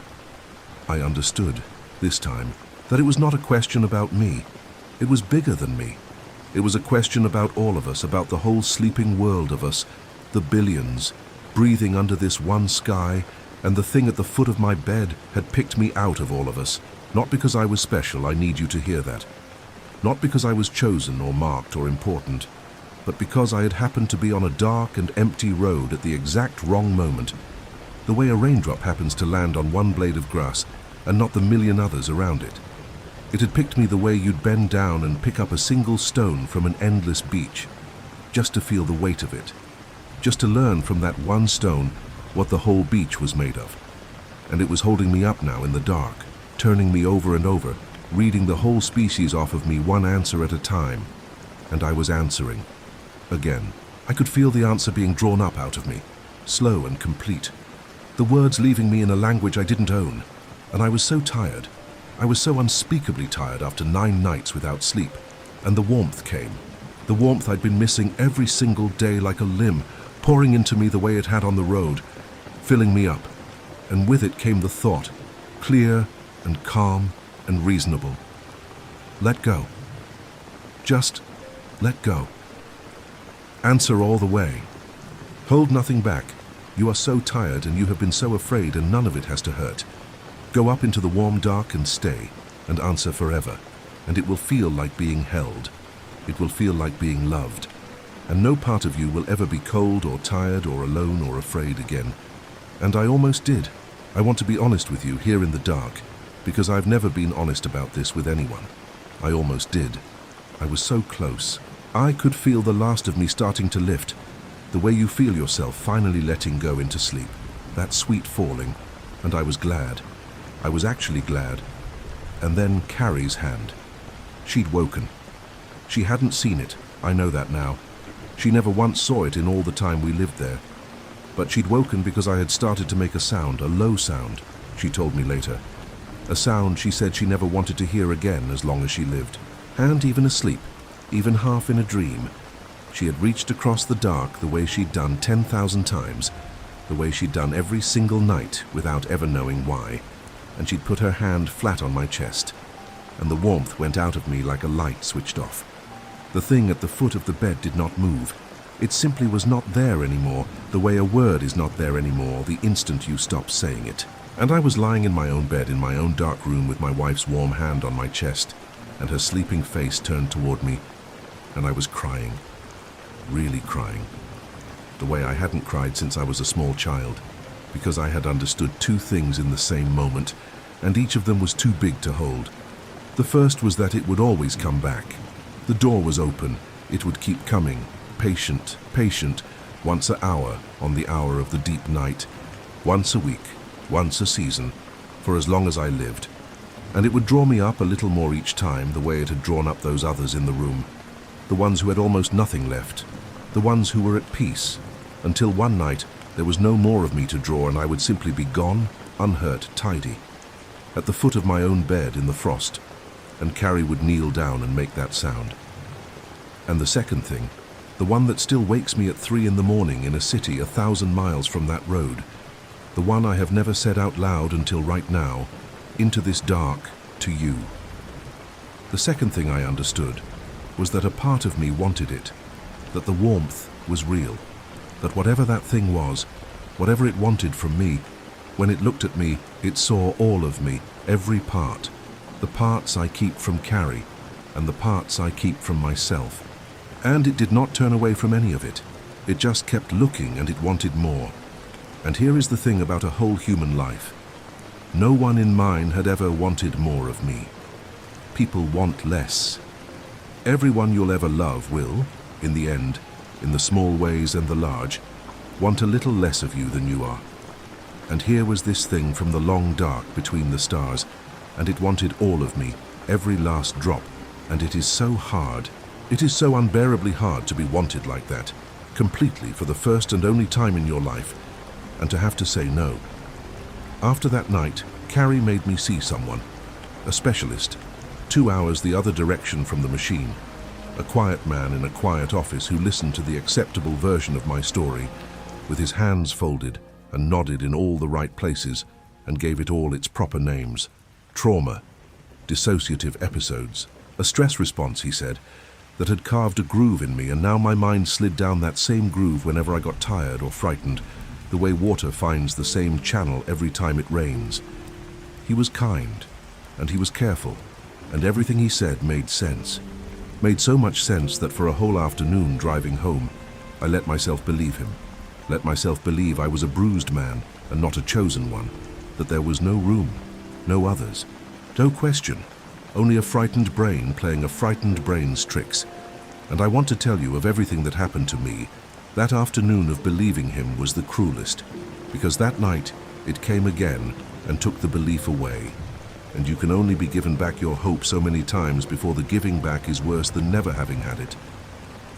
I understood, this time, that it was not a question about me. It was bigger than me. It was a question about all of us, about the whole sleeping world of us, the billions, breathing under this one sky, and the thing at the foot of my bed had picked me out of all of us, not because I was special, I need you to hear that. Not because I was chosen or marked or important, but because I had happened to be on a dark and empty road at the exact wrong moment, the way a raindrop happens to land on one blade of grass and not the million others around it. It had picked me the way you'd bend down and pick up a single stone from an endless beach, just to feel the weight of it, just to learn from that one stone what the whole beach was made of. And it was holding me up now in the dark, turning me over and over, reading the whole species off of me one answer at a time. And I was answering. Again, I could feel the answer being drawn up out of me, slow and complete. The words leaving me in a language I didn't own. And I was so tired. I was so unspeakably tired after 9 nights without sleep. And the warmth came. The warmth I'd been missing every single day like a limb, pouring into me the way it had on the road, filling me up. And with it came the thought, clear and calm and reasonable. Let go. Just let go. Answer all the way. Hold nothing back. You are so tired and you have been so afraid, and none of it has to hurt. Go up into the warm dark and stay, and answer forever. And it will feel like being held. It will feel like being loved. And no part of you will ever be cold or tired or alone or afraid again. And I almost did. I want to be honest with you here in the dark, because I've never been honest about this with anyone. I almost did. I was so close. I could feel the last of me starting to lift, the way you feel yourself finally letting go into sleep, that sweet falling, and I was glad. I was actually glad. And then Carrie's hand. She'd woken. She hadn't seen it, I know that now. She never once saw it in all the time we lived there. But she'd woken because I had started to make a sound, a low sound, she told me later. A sound she said she never wanted to hear again as long as she lived. And even asleep, even half in a dream, she had reached across the dark the way she'd done 10,000 times, the way she'd done every single night without ever knowing why, and she'd put her hand flat on my chest, and the warmth went out of me like a light switched off. The thing at the foot of the bed did not move. It simply was not there anymore, the way a word is not there anymore the instant you stop saying it. And I was lying in my own bed in my own dark room with my wife's warm hand on my chest and her sleeping face turned toward me, and I was crying, really crying, the way I hadn't cried since I was a small child, because I had understood 2 things in the same moment, and each of them was too big to hold. The first was that it would always come back. The door was open. It would keep coming, patient, patient, once an hour on the hour of the deep night, once a week, once a season, for as long as I lived. And it would draw me up a little more each time, the way it had drawn up those others in the room, the ones who had almost nothing left, the ones who were at peace, until one night there was no more of me to draw and I would simply be gone, unhurt, tidy, at the foot of my own bed in the frost, and Carrie would kneel down and make that sound. And the second thing, the one that still wakes me at 3 in the morning in a city 1,000 miles from that road, the one I have never said out loud until right now, into this dark, to you. The second thing I understood was that a part of me wanted it, that the warmth was real, that whatever that thing was, whatever it wanted from me, when it looked at me, it saw all of me, every part, the parts I keep from Carrie, and the parts I keep from myself. And it did not turn away from any of it. It just kept looking and it wanted more. And here is the thing about a whole human life. No one in mine had ever wanted more of me. People want less. Everyone you'll ever love will, in the end, in the small ways and the large, want a little less of you than you are. And here was this thing from the long dark between the stars, and it wanted all of me, every last drop, and it is so hard. It is so unbearably hard to be wanted like that, completely for the first and only time in your life, and to have to say no. After that night, Carrie made me see someone, a specialist, 2 hours the other direction from the machine, a quiet man in a quiet office who listened to the acceptable version of my story, with his hands folded and nodded in all the right places and gave it all its proper names. Trauma, dissociative episodes, a stress response, he said, that had carved a groove in me, and now my mind slid down that same groove whenever I got tired or frightened, the way water finds the same channel every time it rains. He was kind, and he was careful, and everything he said made sense. Made so much sense that for a whole afternoon driving home, I let myself believe him. Let myself believe I was a bruised man and not a chosen one, that there was no room, no others, no question, only a frightened brain playing a frightened brain's tricks. And I want to tell you of everything that happened to me. That afternoon of believing him was the cruelest, because that night it came again and took the belief away. And you can only be given back your hope so many times before the giving back is worse than never having had it.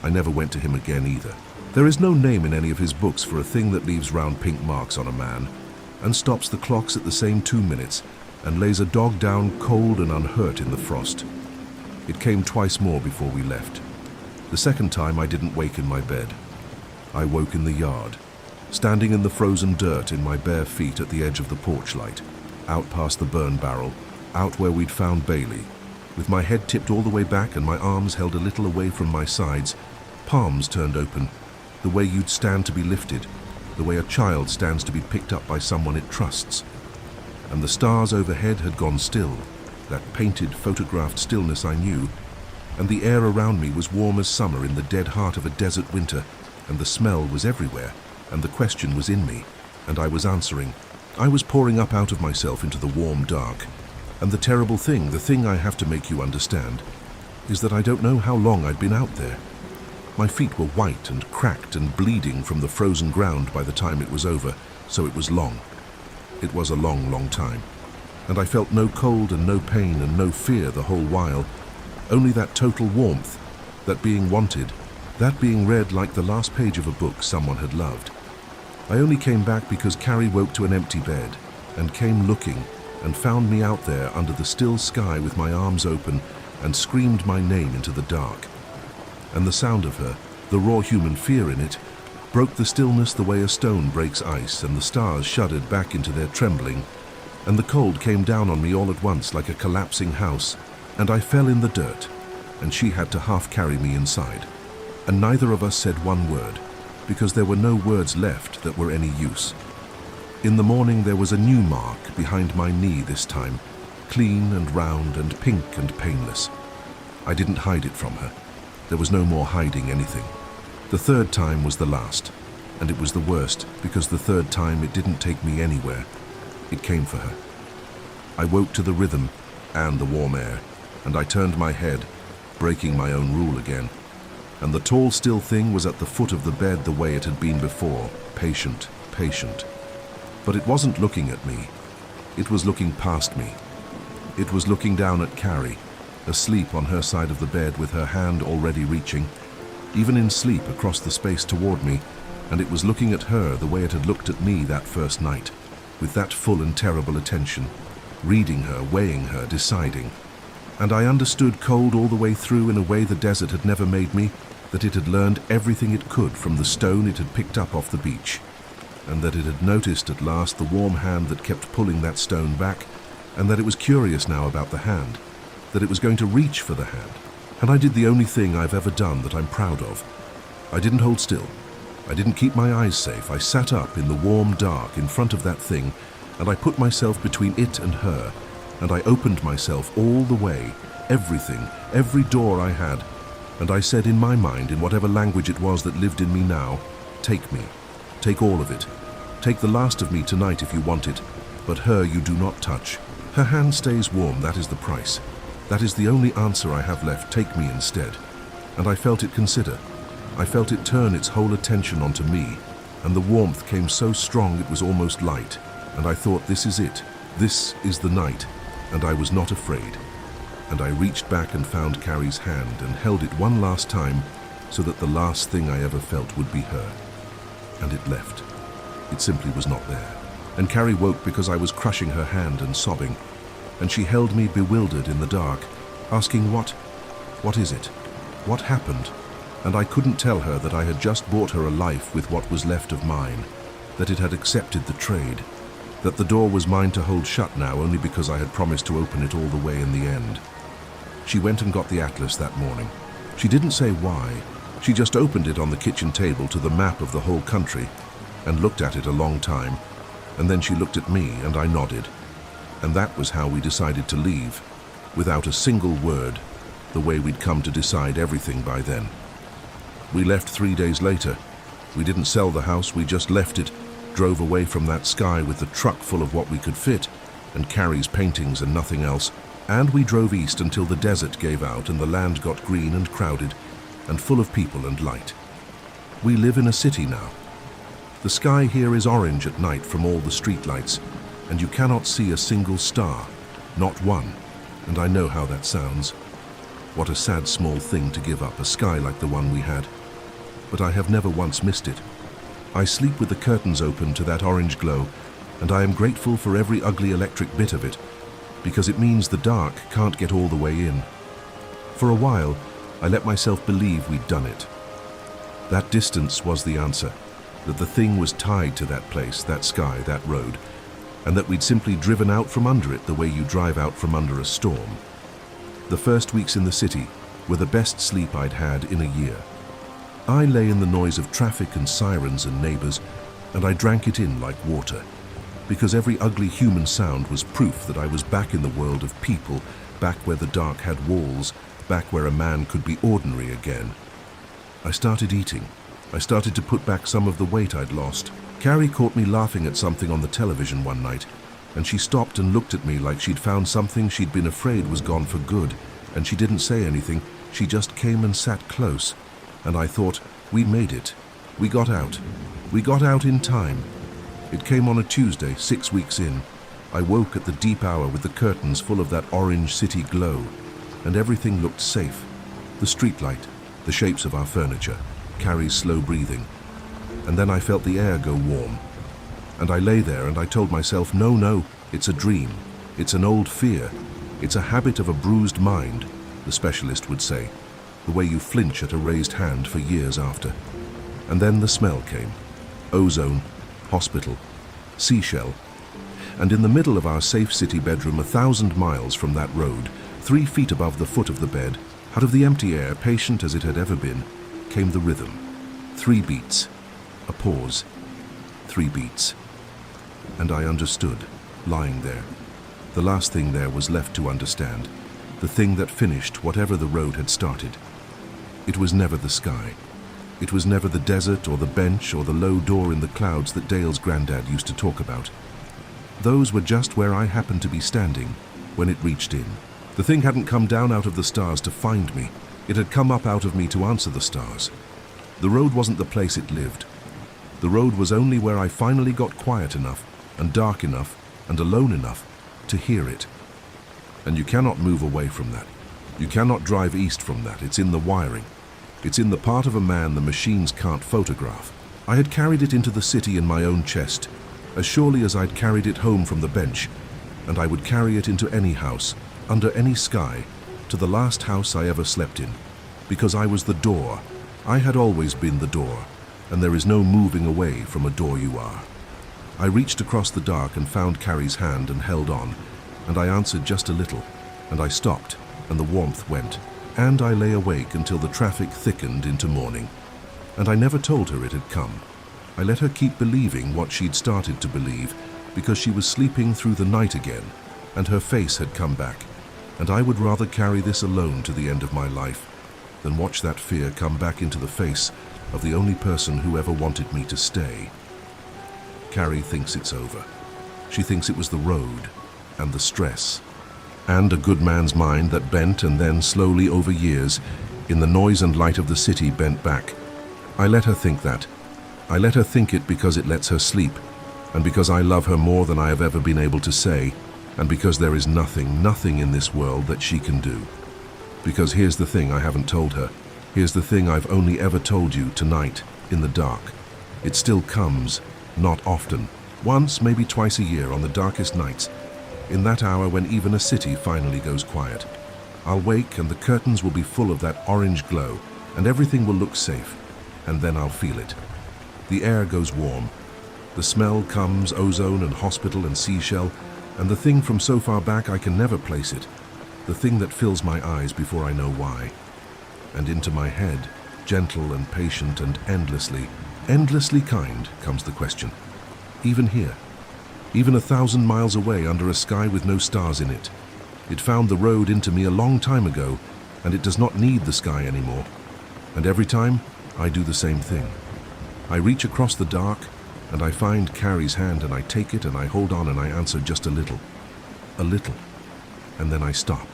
I never went to him again either. There is no name in any of his books for a thing that leaves round pink marks on a man, and stops the clocks at the same 2 minutes, and lays a dog down cold and unhurt in the frost. It came twice more before we left. The second time I didn't wake in my bed. I woke in the yard, standing in the frozen dirt in my bare feet at the edge of the porch light, out past the burn barrel, out where we'd found Bailey, with my head tipped all the way back and my arms held a little away from my sides, palms turned open, the way you'd stand to be lifted, the way a child stands to be picked up by someone it trusts. And the stars overhead had gone still, that painted, photographed stillness I knew, and the air around me was warm as summer in the dead heart of a desert winter, and the smell was everywhere, and the question was in me, and I was answering. I was pouring up out of myself into the warm dark. And the terrible thing, the thing I have to make you understand, is that I don't know how long I'd been out there. My feet were white and cracked and bleeding from the frozen ground by the time it was over, so it was long. It was a long, long time. And I felt no cold and no pain and no fear the whole while, only that total warmth, that being wanted, that being read like the last page of a book someone had loved. I only came back because Carrie woke to an empty bed and came looking and found me out there under the still sky with my arms open and screamed my name into the dark. And the sound of her, the raw human fear in it, broke the stillness the way a stone breaks ice, and the stars shuddered back into their trembling, and the cold came down on me all at once like a collapsing house, and I fell in the dirt, and she had to half carry me inside. And neither of us said one word, because there were no words left that were any use. In the morning there was a new mark behind my knee this time, clean and round and pink and painless. I didn't hide it from her. There was no more hiding anything. The third time was the last, and it was the worst because the third time it didn't take me anywhere. It came for her. I woke to the rhythm and the warm air, and I turned my head, breaking my own rule again. And the tall, still thing was at the foot of the bed the way it had been before, patient, patient. But it wasn't looking at me. It was looking past me. It was looking down at Carrie, asleep on her side of the bed with her hand already reaching, even in sleep across the space toward me, and it was looking at her the way it had looked at me that first night, with that full and terrible attention, reading her, weighing her, deciding. And I understood cold all the way through in a way the desert had never made me, that it had learned everything it could from the stone it had picked up off the beach, and that it had noticed at last the warm hand that kept pulling that stone back, and that it was curious now about the hand, that it was going to reach for the hand. And I did the only thing I've ever done that I'm proud of. I didn't hold still. I didn't keep my eyes safe. I sat up in the warm dark in front of that thing, and I put myself between it and her, and I opened myself all the way, everything, every door I had, and I said in my mind, in whatever language it was that lived in me now, take me, take all of it. Take the last of me tonight if you want it, but her you do not touch. Her hand stays warm, that is the price. That is the only answer I have left, take me instead. And I felt it consider. I felt it turn its whole attention onto me, and the warmth came so strong it was almost light, and I thought, this is it, this is the night, and I was not afraid. And I reached back and found Carrie's hand and held it one last time so that the last thing I ever felt would be her. And it left. It simply was not there. And Carrie woke because I was crushing her hand and sobbing, and she held me bewildered in the dark, asking what is it? What happened? And I couldn't tell her that I had just bought her a life with what was left of mine, that it had accepted the trade, that the door was mine to hold shut now only because I had promised to open it all the way in the end. She went and got the atlas that morning. She didn't say why. She just opened it on the kitchen table to the map of the whole country and looked at it a long time, and then she looked at me and I nodded. And that was how we decided to leave, without a single word, the way we'd come to decide everything by then. We left 3 days later. We didn't sell the house, we just left it, drove away from that sky with the truck full of what we could fit, and Carrie's paintings and nothing else, and we drove east until the desert gave out and the land got green and crowded, and full of people and light. We live in a city now. The sky here is orange at night from all the streetlights, and you cannot see a single star, not one, and I know how that sounds. What a sad small thing to give up, a sky like the one we had. But I have never once missed it. I sleep with the curtains open to that orange glow, and I am grateful for every ugly electric bit of it, because it means the dark can't get all the way in. For a while, I let myself believe we'd done it. That distance was the answer, that the thing was tied to that place, that sky, that road, and that we'd simply driven out from under it the way you drive out from under a storm. The first weeks in the city were the best sleep I'd had in a year. I lay in the noise of traffic and sirens and neighbors, and I drank it in like water, because every ugly human sound was proof that I was back in the world of people, back where the dark had walls, back where a man could be ordinary again. I started eating. I started to put back some of the weight I'd lost. Carrie caught me laughing at something on the television one night, and she stopped and looked at me like she'd found something she'd been afraid was gone for good, and she didn't say anything, she just came and sat close, and I thought, we made it. We got out. We got out in time. It came on a Tuesday, 6 weeks in. I woke at the deep hour with the curtains full of that orange city glow, and everything looked safe. The streetlight, the shapes of our furniture, Carrie's slow breathing. And then I felt the air go warm. And I lay there and I told myself, no, it's a dream. It's an old fear. It's a habit of a bruised mind, the specialist would say, the way you flinch at a raised hand for years after. And then the smell came. Ozone, hospital, seashell. And in the middle of our safe city bedroom, 1,000 miles from that road, 3 feet above the foot of the bed, out of the empty air, patient as it had ever been, came the rhythm. 3 beats. A pause. 3 beats. And I understood, lying there. The last thing there was left to understand, the thing that finished whatever the road had started. It was never the sky. It was never the desert or the bench or the low door in the clouds that Dale's granddad used to talk about. Those were just where I happened to be standing when it reached in. The thing hadn't come down out of the stars to find me. It had come up out of me to answer the stars. The road wasn't the place it lived. The road was only where I finally got quiet enough and dark enough and alone enough to hear it. And you cannot move away from that. You cannot drive east from that. It's in the wiring. It's in the part of a man the machines can't photograph. I had carried it into the city in my own chest, as surely as I'd carried it home from the bench, and I would carry it into any house, under any sky, to the last house I ever slept in, because I was the door. I had always been the door, and there is no moving away from a door you are. I reached across the dark and found Carrie's hand and held on, and I answered just a little, and I stopped, and the warmth went, and I lay awake until the traffic thickened into morning. And I never told her it had come. I let her keep believing what she'd started to believe, because she was sleeping through the night again, and her face had come back, and I would rather carry this alone to the end of my life than watch that fear come back into the face of the only person who ever wanted me to stay. Carrie thinks it's over. She thinks it was the road and the stress, and a good man's mind that bent and then slowly over years, in the noise and light of the city, bent back. I let her think that. I let her think it because it lets her sleep, and because I love her more than I have ever been able to say, and because there is nothing in this world that she can do. Because here's the thing I haven't told her. Here's the thing I've only ever told you tonight, in the dark. It still comes, not often. Once, maybe twice a year on the darkest nights, in that hour when even a city finally goes quiet. I'll wake and the curtains will be full of that orange glow, and everything will look safe, and then I'll feel it. The air goes warm. The smell comes, ozone and hospital and seashell, and the thing from so far back I can never place it, the thing that fills my eyes before I know why. And into my head, gentle and patient and endlessly kind, comes the question. Even here, even 1,000 miles away under a sky with no stars in it. It found the road into me a long time ago, and it does not need the sky anymore. And every time, I do the same thing. I reach across the dark, and I find Carrie's hand, and I take it, and I hold on, and I answer just a little, and then I stop.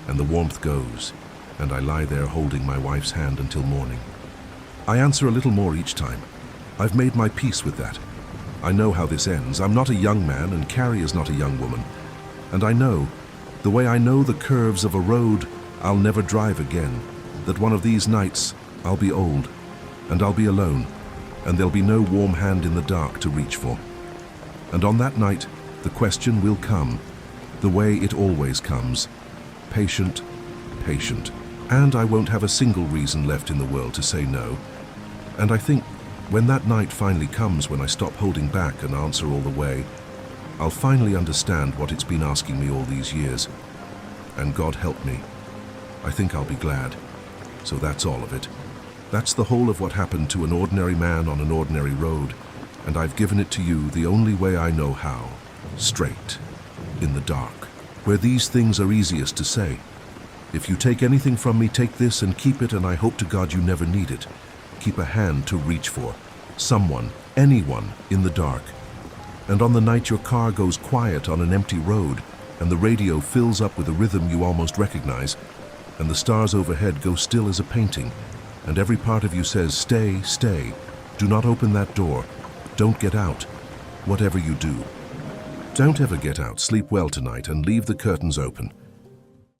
And the warmth goes, and I lie there holding my wife's hand until morning. I answer a little more each time. I've made my peace with that. I know how this ends. I'm not a young man, and Carrie is not a young woman. And I know, the way I know the curves of a road I'll never drive again, that one of these nights I'll be old, and I'll be alone, and there'll be no warm hand in the dark to reach for. And on that night, the question will come, the way it always comes. Patient. And I won't have a single reason left in the world to say no. And I think, when that night finally comes, when I stop holding back and answer all the way, I'll finally understand what it's been asking me all these years. And God help me. I think I'll be glad. So that's all of it. That's the whole of what happened to an ordinary man on an ordinary road, and I've given it to you the only way I know how. Straight. In the dark. Where these things are easiest to say. If you take anything from me, take this and keep it, and I hope to God you never need it. Keep a hand to reach for. Someone, anyone, in the dark. And on the night your car goes quiet on an empty road, and the radio fills up with a rhythm you almost recognize, and the stars overhead go still as a painting, and every part of you says, stay, stay. Do not open that door. Don't get out. Whatever you do. Don't ever get out. Sleep well tonight and leave the curtains open.